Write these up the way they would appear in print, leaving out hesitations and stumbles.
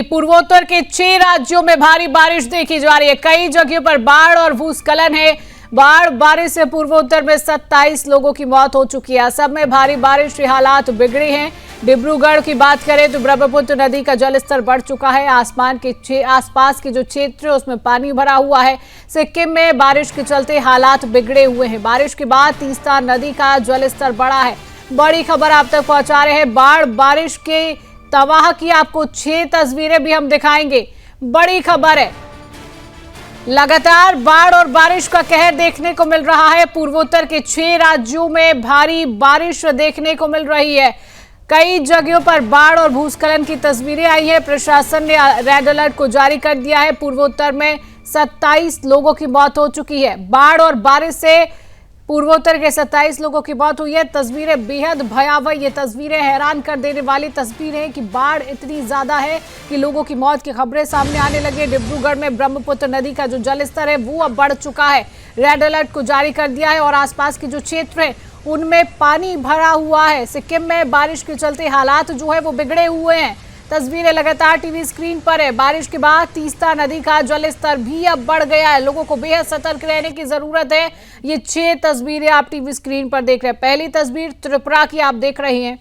पूर्वोत्तर के 6 राज्यों में भारी बारिश देखी जा रही है। कई जगहों पर बाढ़ और भूस्खलन है। बाढ़ बारिश से पूर्वोत्तर में 27 लोगों की मौत हो चुकी है। असम में भारी बारिश के हालात बिगड़े हैं। डिब्रूगढ़ की बात करें तो ब्रह्मपुत्र नदी का जलस्तर बढ़ चुका है। आसपास के जो क्षेत्र है उसमें पानी भरा हुआ है। सिक्किम में बारिश के चलते हालात बिगड़े हुए हैं। बारिश के बाद तीस्ता नदी का जलस्तर बढ़ा है। बड़ी खबर आप तक पहुंचा रहे हैं। बाढ़ बारिश के तबाह की आपको 6 तस्वीरें भी हम दिखाएंगे। बड़ी खबर है, लगातार बाढ़ और बारिश का कहर देखने को मिल रहा है। पूर्वोत्तर के 6 राज्यों में भारी बारिश देखने को मिल रही है। कई जगहों पर बाढ़ और भूस्खलन की तस्वीरें आई हैं। प्रशासन ने रेड अलर्ट को जारी कर दिया है। पूर्वोत्तर में 27 लोगों की मौत हो चुकी है। बाढ़ और बारिश से पूर्वोत्तर के 27 लोगों की मौत हुई है। तस्वीरें बेहद भयावह, ये तस्वीरें हैरान कर देने वाली तस्वीरें हैं कि बाढ़ इतनी ज्यादा है कि लोगों की मौत की खबरें सामने आने लगे। डिब्रूगढ़ में ब्रह्मपुत्र नदी का जो जलस्तर है वो अब बढ़ चुका है। रेड अलर्ट को जारी कर दिया है और आसपास के जो क्षेत्र है उनमें पानी भरा हुआ है। सिक्किम में बारिश के चलते हालात जो है वो बिगड़े हुए हैं। तस्वीरें लगातार टीवी स्क्रीन पर है। बारिश के बाद तीस्ता नदी का जलस्तर भी अब बढ़ गया है। लोगों को बेहद सतर्क रहने की जरूरत है। ये 6 तस्वीरें आप टीवी स्क्रीन पर देख रहे हैं। पहली तस्वीर त्रिपुरा की आप देख रहे हैं।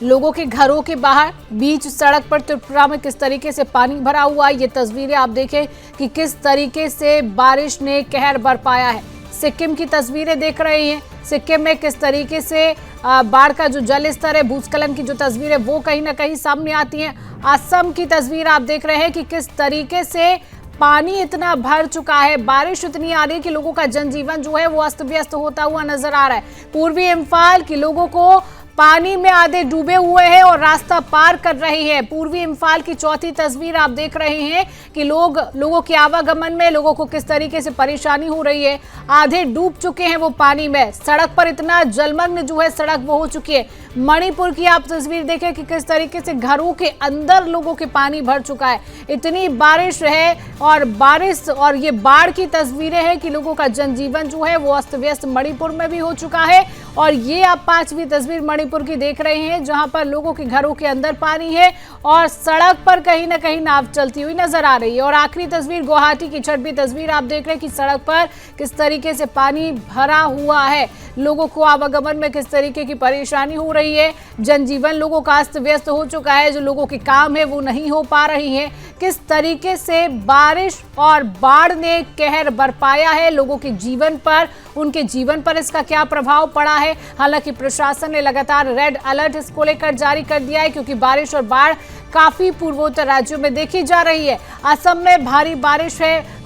लोगों के घरों के बाहर बीच सड़क पर त्रिपुरा में किस तरीके से पानी भरा हुआ है। ये तस्वीरें आप देखें कि किस तरीके से बारिश ने कहर बरपाया है। सिक्किम की तस्वीरें देख रहे हैं। सिक्किम में किस तरीके से बाढ़ का जो जल स्तर है, भूस्खलन की जो तस्वीर है वो कहीं ना कहीं सामने आती हैं। असम की तस्वीर आप देख रहे हैं कि किस तरीके से पानी इतना भर चुका है। बारिश इतनी आ रही है कि लोगों का जनजीवन जो है वो अस्त व्यस्त होता हुआ नजर आ रहा है। पूर्वी इम्फाल के लोगों को पानी में आधे डूबे हुए हैं और रास्ता पार कर रहे हैं। पूर्वी इम्फाल की चौथी तस्वीर आप देख रहे हैं कि लोगों के आवागमन में लोगों को किस तरीके से परेशानी हो रही है। आधे डूब चुके हैं वो पानी में। सड़क पर इतना जलमग्न जो है सड़क वो हो चुकी है। मणिपुर की आप तस्वीर देखें कि किस तरीके से घरों के अंदर लोगों के पानी भर चुका है। इतनी बारिश है और ये बाढ़ की तस्वीरें हैं कि लोगों का जनजीवन जो है वो अस्त व्यस्त मणिपुर में भी हो चुका है। और ये आप 5वीं तस्वीर मणिपुर की देख रहे हैं जहां पर लोगों के घरों के अंदर पानी है और सड़क पर कहीं ना कहीं नाव चलती हुई नजर आ रही है। और आखिरी तस्वीर गुवाहाटी की 6वीं तस्वीर आप देख रहे हैं कि सड़क पर किस तरीके से पानी भरा हुआ है। लोगों को आवागमन में किस तरीके की परेशानी हो रही है। जनजीवन लोगों का अस्त व्यस्त हो चुका है। जो लोगों के काम है वो नहीं हो पा रही है। किस तरीके से बारिश और बाढ़ ने कहर बरपाया है लोगों के जीवन पर, उनके जीवन पर इसका क्या प्रभाव पड़ा है। हालांकि प्रशासन ने लगातार रेड अलर्ट इसको लेकर जारी कर दिया है क्योंकि बारिश और बाढ़ काफी पूर्वोत्तर राज्यों में देखी जा रही है। असम में भारी बारिश है।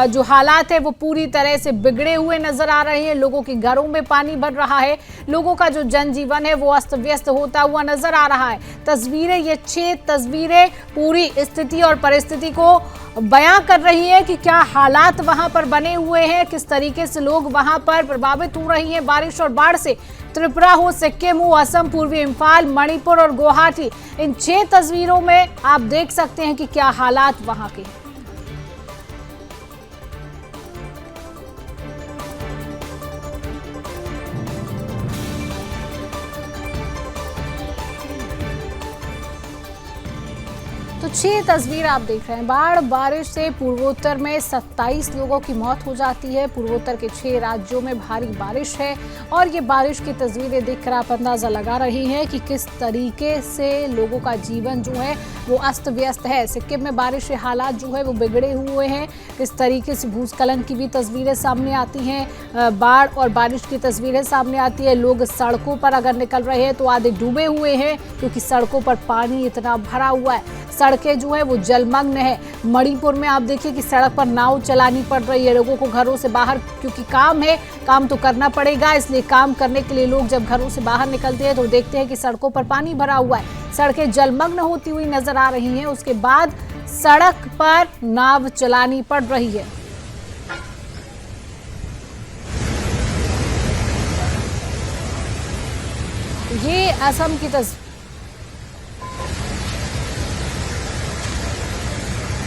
जो हालात है वो पूरी तरह से बिगड़े हुए नजर आ रहे हैं। लोगों के घरों में पानी भर रहा है। लोगों का जो जनजीवन है वो अस्त व्यस्त होता हुआ नजर आ रहा है। तस्वीरें, ये 6 तस्वीरें पूरी स्थिति और परिस्थिति को बयां कर रही है कि क्या हालात वहां पर बने हुए हैं, किस तरीके से लोग वहां पर प्रभावित हो रही हैं बारिश और बाढ़ से। त्रिपुरा हो, सिक्किम हो, असम, पूर्वी इम्फाल, मणिपुर और गुवाहाटी, इन 6 तस्वीरों में आप देख सकते हैं कि क्या हालात वहां के। तो 6 तस्वीर आप देख रहे हैं। बाढ़ बारिश से पूर्वोत्तर में 27 लोगों की मौत हो जाती है। पूर्वोत्तर के 6 राज्यों में भारी बारिश है और ये बारिश की तस्वीरें देखकर आप अंदाजा लगा रही हैं कि किस तरीके से लोगों का जीवन जो है वो अस्त व्यस्त है। सिक्किम में बारिश के हालात जो है वो बिगड़े हुए हैं। किस तरीके से भूस्खलन की भी तस्वीरें सामने आती हैं, बाढ़ और बारिश की तस्वीरें सामने आती है। लोग सड़कों पर अगर निकल रहे हैं तो आधे डूबे हुए हैं क्योंकि सड़कों पर पानी इतना भरा हुआ है। सड़कें जो है वो जलमग्न है। मणिपुर में आप देखिए कि सड़क पर नाव चलानी पड़ रही है लोगों को घरों से बाहर, क्योंकि काम तो करना पड़ेगा, इसलिए काम करने के लिए लोग जब घरों से बाहर निकलते हैं तो देखते हैं कि सड़कों पर पानी भरा हुआ है। सड़कें जलमग्न होती हुई नजर आ रही हैं। उसके बाद सड़क पर नाव चलानी पड़ रही है। ये असम की तस्वीर